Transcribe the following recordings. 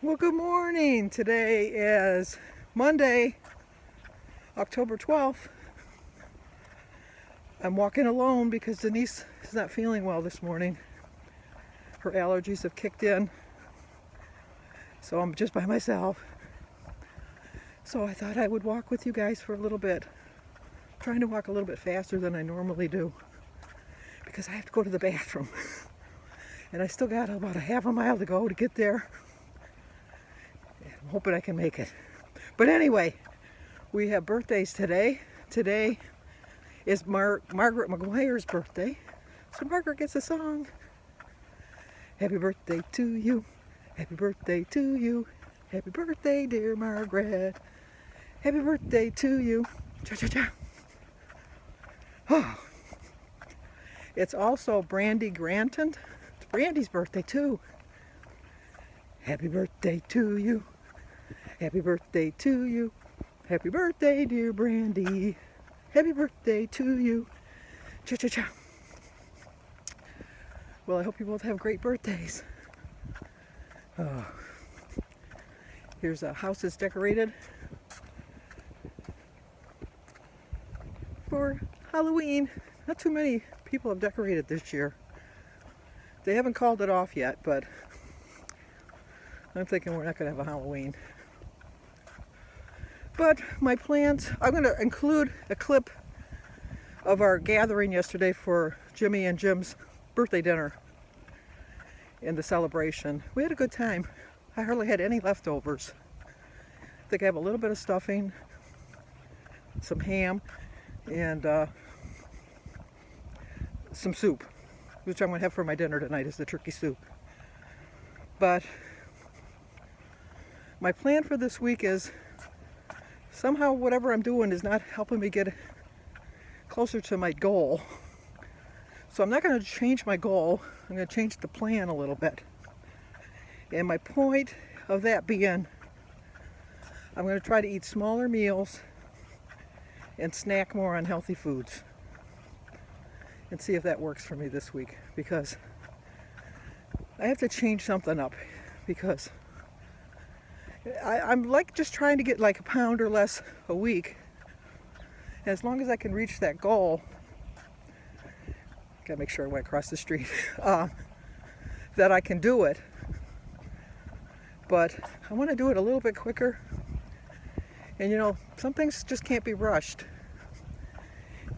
Well, good morning. Today is Monday, October 12th. I'm walking alone because Denise is not feeling well this morning. Her allergies have kicked in, so I'm just by myself. So I thought I would walk with you guys for a little bit. I'm trying to walk a little bit faster than I normally do because I have to go to the bathroom. And I still got about a half a mile to go to get there. I'm hoping I can make it. But anyway, we have birthdays today. Today is Margaret McGuire's birthday. So Margaret gets a song. Happy birthday to you. Happy birthday to you. Happy birthday, dear Margaret. Happy birthday to you. Cha-cha-cha. Oh. It's also Brandy Granton. It's Brandy's birthday too. Happy birthday to you. Happy birthday to you. Happy birthday, dear Brandy. Happy birthday to you. Cha-cha-cha. Well, I hope you both have great birthdays. Here's a house that's decorated for Halloween. Not too many people have decorated this year. They haven't called it off yet, but I'm thinking we're not going to have a Halloween. But my plans, I'm going to include a clip of our gathering yesterday for Jimmy and Jim's birthday dinner and the celebration. We had a good time. I hardly had any leftovers. I think I have a little bit of stuffing, some ham, and some soup, which I'm going to have for my dinner tonight is the turkey soup. But my plan for this week is somehow whatever I'm doing is not helping me get closer to my goal. So I'm not going to change my goal. I'm going to change the plan a little bit. And my point of that being, I'm going to try to eat smaller meals and snack more on healthy foods. And see if that works for me this week. Because I have to change something up. Because I'm like just trying to get like a pound or less a week. And as long as I can reach that goal, gotta make sure I went across the street, that I can do it. But I want to do it a little bit quicker. And you know, some things just can't be rushed.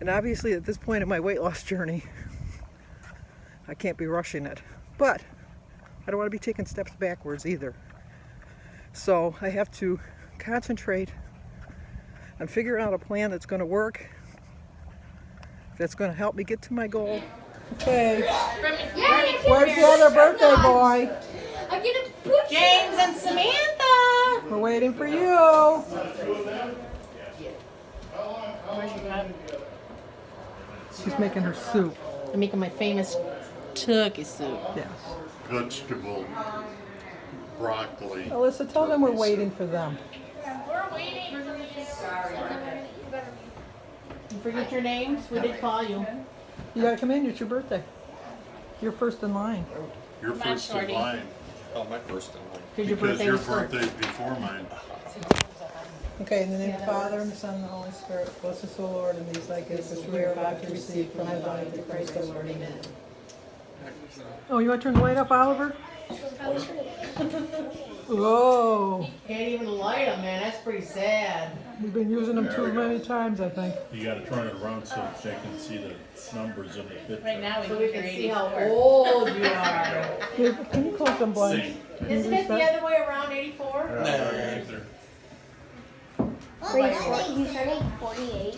And obviously at this point in my weight loss journey, I can't be rushing it. But I don't want to be taking steps backwards either. So I have to concentrate on figuring out a plan that's going to work, that's going to help me get to my goal. Okay, where's the other birthday boy? James and Samantha. We're waiting for you. She's making her soup. I'm making my famous turkey soup. Yes. Vegetable, broccoli. Alyssa, tell them we're waiting for them. We're waiting. You forget your names? We did call you. You gotta come in, it's your birthday. You're first in line. You're first in shorty. line Oh, my first in line. Because your because birthday your was first. birthday's before mine. Okay, in the name of the Father, and the Son, and the Holy Spirit, bless us, O Lord, and these thy gifts which we are about to receive from thy body through Christ our Lord. Amen. Oh, you want to turn the light up, Oliver? Whoa, Can't even light them, man. That's pretty sad. we've been using them too many times, I think. You gotta turn it around so they can see the numbers in the picture. Right now, So we can see how old you are. Here, can you close them blinds? Isn't it the other way around, 84? Right there. Wait, you started 48?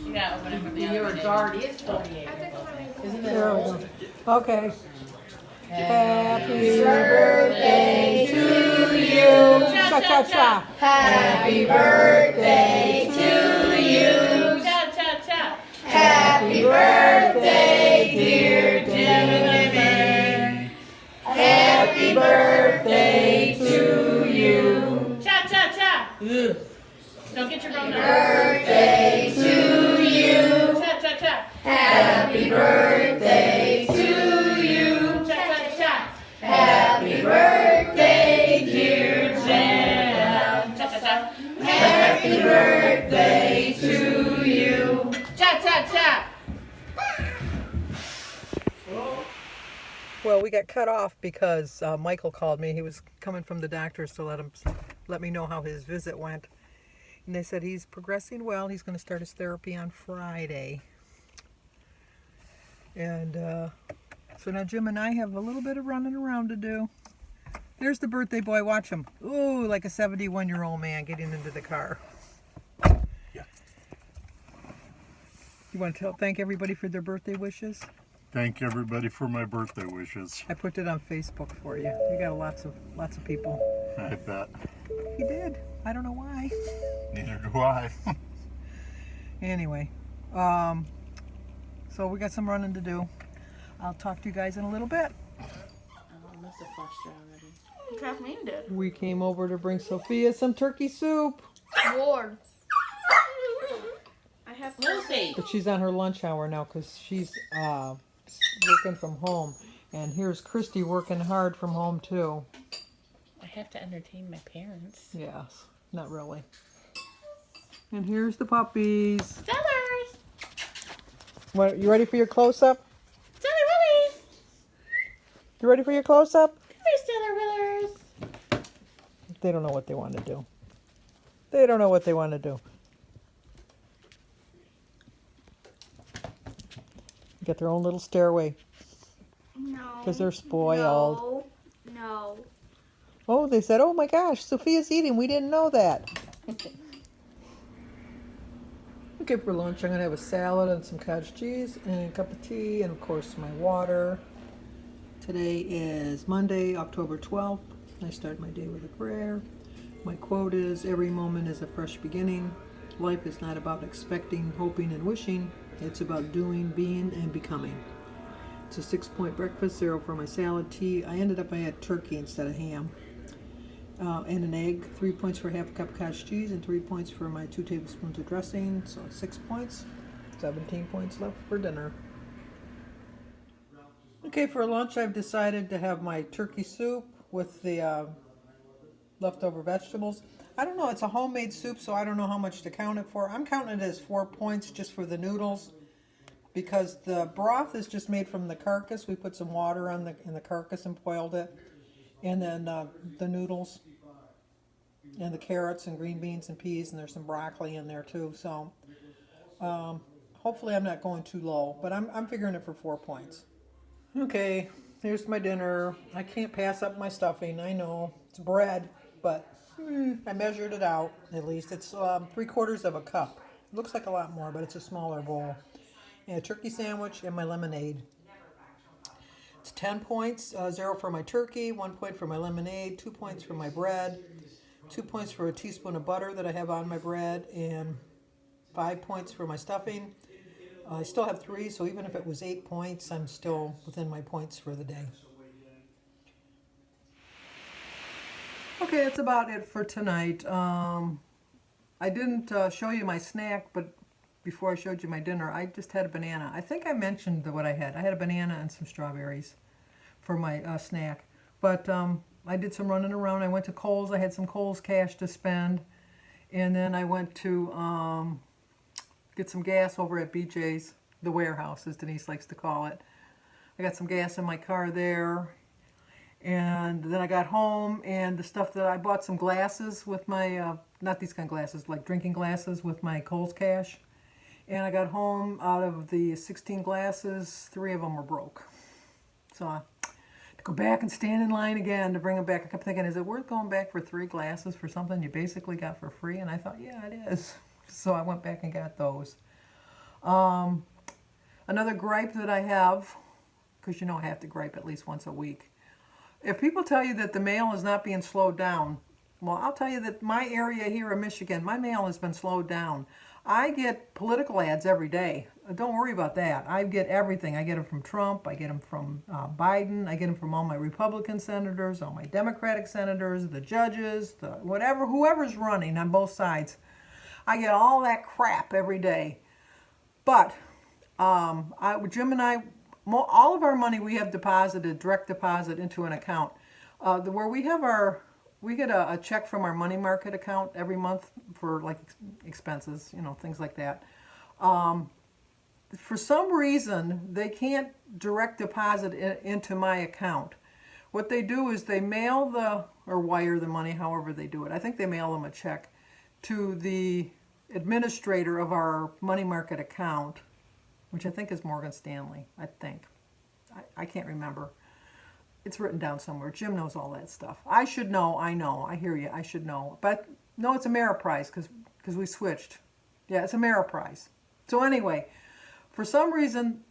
Yeah, whatever the Your other day. guard is 48. Isn't that There we old? go. Okay. Happy birthday to you. Cha-cha-cha. Happy birthday to you. Cha cha cha. Happy birthday, dear Jimmy. Happy birthday to you. Cha cha cha. Don't get your wrong number. Birthday to you. Cha cha cha. Happy birthday to you. Cha cha cha. Happy birthday, dear Well, we got cut off because Michael called me. He was coming from the doctor's to let me know how his visit went. And they said he's progressing well. He's going to start his therapy on Friday. And so now Jim and I have a little bit of running around to do. There's the birthday boy. Watch him. Ooh, like a 71-year-old man getting into the car. Yeah. You want to thank everybody for their birthday wishes? Thank everybody for my birthday wishes. I put it on Facebook for you. You got lots of people. I bet. He did. I don't know why. Neither do I. Anyway, so we got some running to do. I'll talk to you guys in a little bit. Oh, I must have flushed her already. Kathleen did. We came over to bring Sophia some turkey soup, Lord. I have Lucy! but she's on her lunch hour now because she's working from home. And here's Christy working hard from home too. I have to entertain my parents. Yes, not really. And here's the puppies. Stellars! What, you ready for your close-up? Stellar Willies! You ready for your close-up? Come here, Stellar Willers! They don't know what they want to do. They don't know what they want to do. Get their own little stairway. No. Because they're spoiled. No. Oh, they said, oh my gosh, Sophia's eating. We didn't know that. Okay, for lunch, I'm going to have a salad and some cottage cheese and a cup of tea and, of course, my water. Today is Monday, October 12th. I start my day with a prayer. My quote is, every moment is a fresh beginning. Life is not about expecting, hoping, and wishing. It's about doing, being, and becoming. It's a 6-point breakfast, 0 for my salad, tea. I had turkey instead of ham. And an egg, 3 points for half a cup of cottage cheese, and 3 points for my 2 tablespoons of dressing. So 6 points, 17 points left for dinner. Okay, for lunch I've decided to have my turkey soup with the leftover vegetables. I don't know, it's a homemade soup, so I don't know how much to count it for. I'm counting it as 4 points just for the noodles, because the broth is just made from the carcass. We put some water in the carcass and boiled it. And then the noodles and the carrots and green beans and peas, and there's some broccoli in there too. So hopefully I'm not going too low, but I'm figuring it for 4 points. Okay, here's my dinner. I can't pass up my stuffing. I know it's bread, but I measured it out at least. It's 3/4 of a cup. It looks like a lot more, but it's a smaller bowl. And a turkey sandwich and my lemonade. It's 10 points, 0 for my turkey, 1 point for my lemonade, 2 points for my bread, 2 points for a teaspoon of butter that I have on my bread, and 5 points for my stuffing. I still have 3, so even if it was 8 points, I'm still within my points for the day. Okay, that's about it for tonight. I didn't show you my snack, but before I showed you my dinner, I just had a banana. I think I mentioned what I had. I had a banana and some strawberries for my snack. But I did some running around. I went to Kohl's. I had some Kohl's cash to spend. And then I went to get some gas over at BJ's, the warehouse, as Denise likes to call it. I got some gas in my car there. And then I got home, and the stuff that I bought some glasses with my, not these kind of glasses, like drinking glasses with my Kohl's cash. And I got home, out of the 16 glasses, 3 of them were broke. So I had to go back and stand in line again to bring them back. I kept thinking, is it worth going back for 3 glasses for something you basically got for free? And I thought, yeah, it is. So I went back and got those. Another gripe that I have, because you know I have to gripe at least once a week. If people tell you that the mail is not being slowed down, well, I'll tell you that my area here in Michigan, my mail has been slowed down. I get political ads every day. Don't worry about that. I get everything. I get them from Trump. I get them from Biden. I get them from all my Republican senators, all my Democratic senators, the judges, whoever's running on both sides. I get all that crap every day. But Jim and I, all of our money we have deposited, direct deposit into an account. Where we get a check from our money market account every month for like expenses, things like that. for some reason, they can't direct deposit into my account. What they do is they mail or wire the money, however they do it. I think they mail them a check to the administrator of our money market account, which I think is Morgan Stanley, I think. I can't remember. It's written down somewhere. Jim knows all that stuff. I should know. I know. I hear you. I should know. But no, it's Ameriprise because we switched. Yeah, it's Ameriprise. So anyway, for some reason,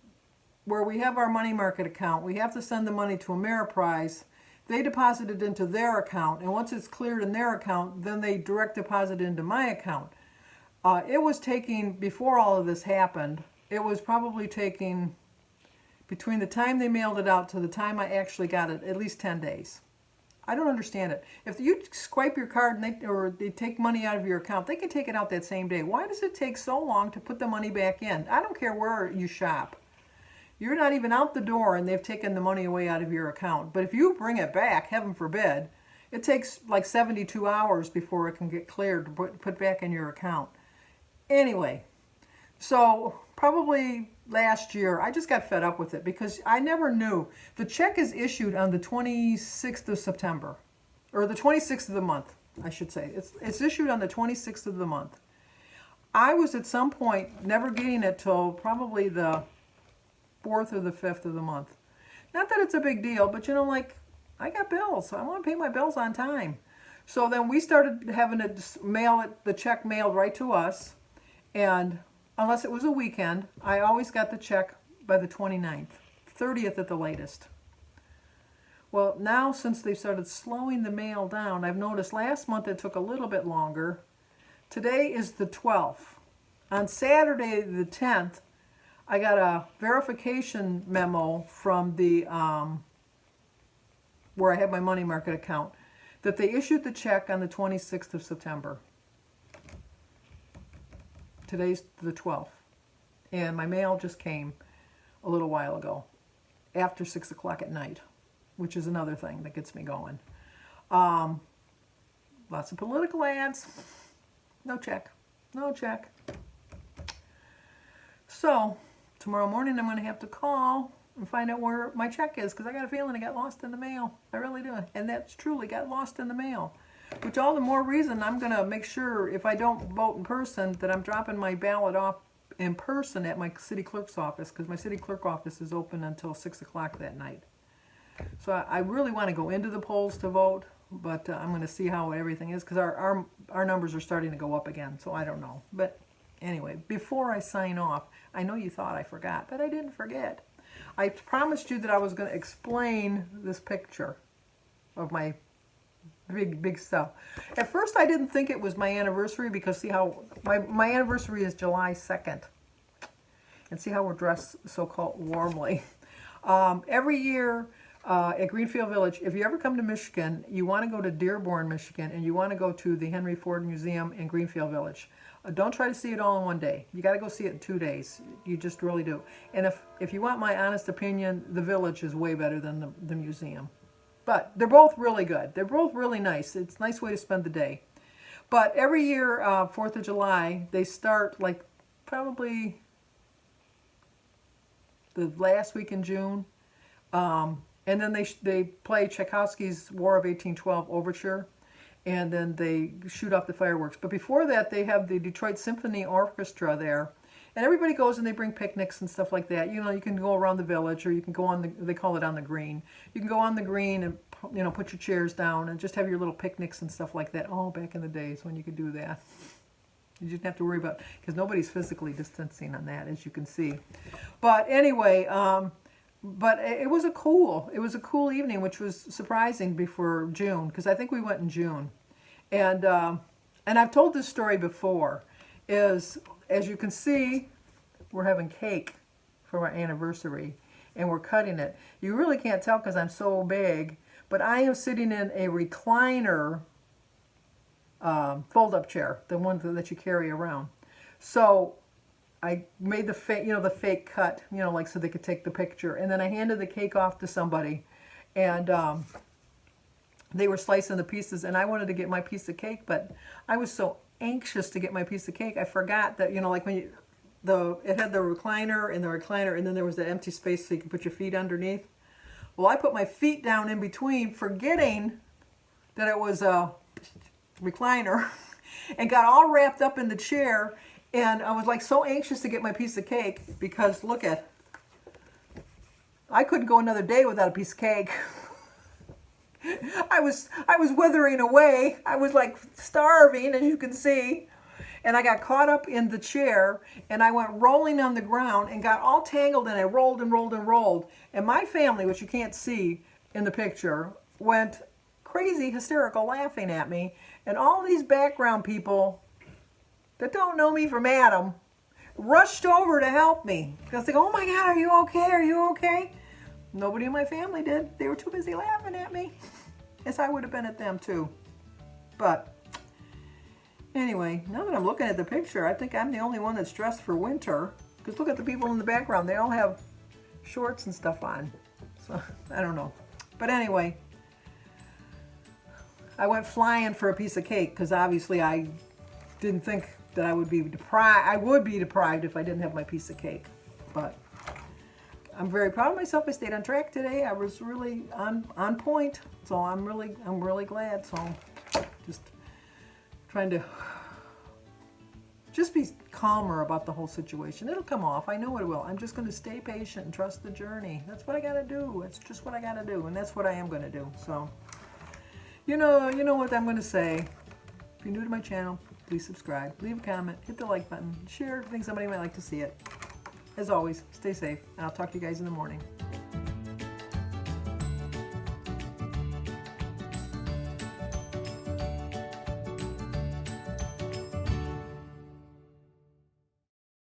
where we have our money market account, we have to send the money to Ameriprise. They deposit it into their account, and once it's cleared in their account, then they direct deposit it into my account. It was taking, before all of this happened, it was probably taking, between the time they mailed it out to the time I actually got it, at least 10 days. I don't understand it. If you swipe your card and they take money out of your account, they can take it out that same day. Why does it take so long to put the money back in? I don't care where you shop. You're not even out the door and they've taken the money away out of your account. But if you bring it back, heaven forbid, it takes like 72 hours before it can get cleared to put back in your account. Anyway, so probably last year, I just got fed up with it because I never knew. The check is issued on the 26th of September, or the 26th of the month, I should say. It's issued on the 26th of the month. I was at some point never getting it till probably the 4th or the 5th of the month. Not that it's a big deal, but you know, like, I got bills, so I want to pay my bills on time. So then we started having to mail it, the check mailed right to us, and unless it was a weekend, I always got the check by the 29th, 30th at the latest. Well, now since they've started slowing the mail down, I've noticed last month it took a little bit longer. Today is the 12th. On Saturday the 10th, I got a verification memo from the where I have my money market account that they issued the check on the 26th of September. Today's the 12th, and my mail just came a little while ago, after 6 o'clock at night, which is another thing that gets me going. Lots of political ads. No check. No check. So tomorrow morning I'm going to have to call and find out where my check is, because I got a feeling it got lost in the mail. I really do. And that's truly got lost in the mail. Which all the more reason I'm going to make sure, if I don't vote in person, that I'm dropping my ballot off in person at my city clerk's office, because my city clerk office is open until 6 o'clock that night. So I really want to go into the polls to vote, but I'm going to see how everything is, because our numbers are starting to go up again, so I don't know. But anyway, before I sign off, I know you thought I forgot, but I didn't forget. I promised you that I was going to explain this picture of my big stuff. At first I didn't think it was my anniversary, because see how my anniversary is July 2nd. And see how we're dressed so-called warmly. Every year at Greenfield Village, if you ever come to Michigan, you want to go to Dearborn, Michigan, and you want to go to the Henry Ford Museum in Greenfield Village. Don't try to see it all in one day. You got to go see it in 2 days. You just really do. And if you want my honest opinion, the village is way better than the museum. But they're both really good. They're both really nice. It's a nice way to spend the day. But every year, 4th of July, they start like probably the last week in June. And then they play Tchaikovsky's War of 1812 Overture. And then they shoot off the fireworks. But before that, they have the Detroit Symphony Orchestra there. And everybody goes and they bring picnics and stuff like that. You know, you can go around the village, or you can go on they call it on the green. You can go on the green and, you know, put your chairs down and just have your little picnics and stuff like that. Oh, back in the days when you could do that. You didn't have to worry about, because nobody's physically distancing on that, as you can see. But anyway, but it was a cool evening, which was surprising before June, because I think we went in June. And I've told this story before, is, as you can see, we're having cake for our anniversary, and we're cutting it. You really can't tell because I'm so big, but I am sitting in a recliner fold-up chair, the one that you carry around. So I made the fake cut, you know, like so they could take the picture, and then I handed the cake off to somebody, and they were slicing the pieces, and I wanted to get my piece of cake, but I was so anxious to get my piece of cake, I forgot that, you know, like when it had the recliner and then there was the empty space so you could put your feet underneath. Well, I put my feet down in between, forgetting that it was a recliner, and got all wrapped up in the chair. And I was like so anxious to get my piece of cake because look at, I couldn't go another day without a piece of cake. I was withering away. I was like starving, as you can see. And I got caught up in the chair and I went rolling on the ground and got all tangled and I rolled and rolled and rolled. And my family, which you can't see in the picture, went crazy, hysterical, laughing at me. And all these background people that don't know me from Adam rushed over to help me. Because they go, oh my God, are you okay? Are you okay? Nobody in my family did. They were too busy laughing at me. Yes, I would have been at them too. But anyway, now that I'm looking at the picture, I think I'm the only one that's dressed for winter. Because look at the people in the background. They all have shorts and stuff on. So, I don't know. But anyway, I went flying for a piece of cake because obviously I didn't think that I would be deprived. I would be deprived if I didn't have my piece of cake. But I'm very proud of myself. I stayed on track today. I was really on point. So I'm really glad. So just trying to just be calmer about the whole situation. It'll come off. I know it will. I'm just going to stay patient and trust the journey. That's what I got to do. It's just what I got to do. And that's what I am going to do. So, you know what I'm going to say. If you're new to my channel, please subscribe, leave a comment, hit the like button, share if you think somebody might like to see it. As always, stay safe, and I'll talk to you guys in the morning.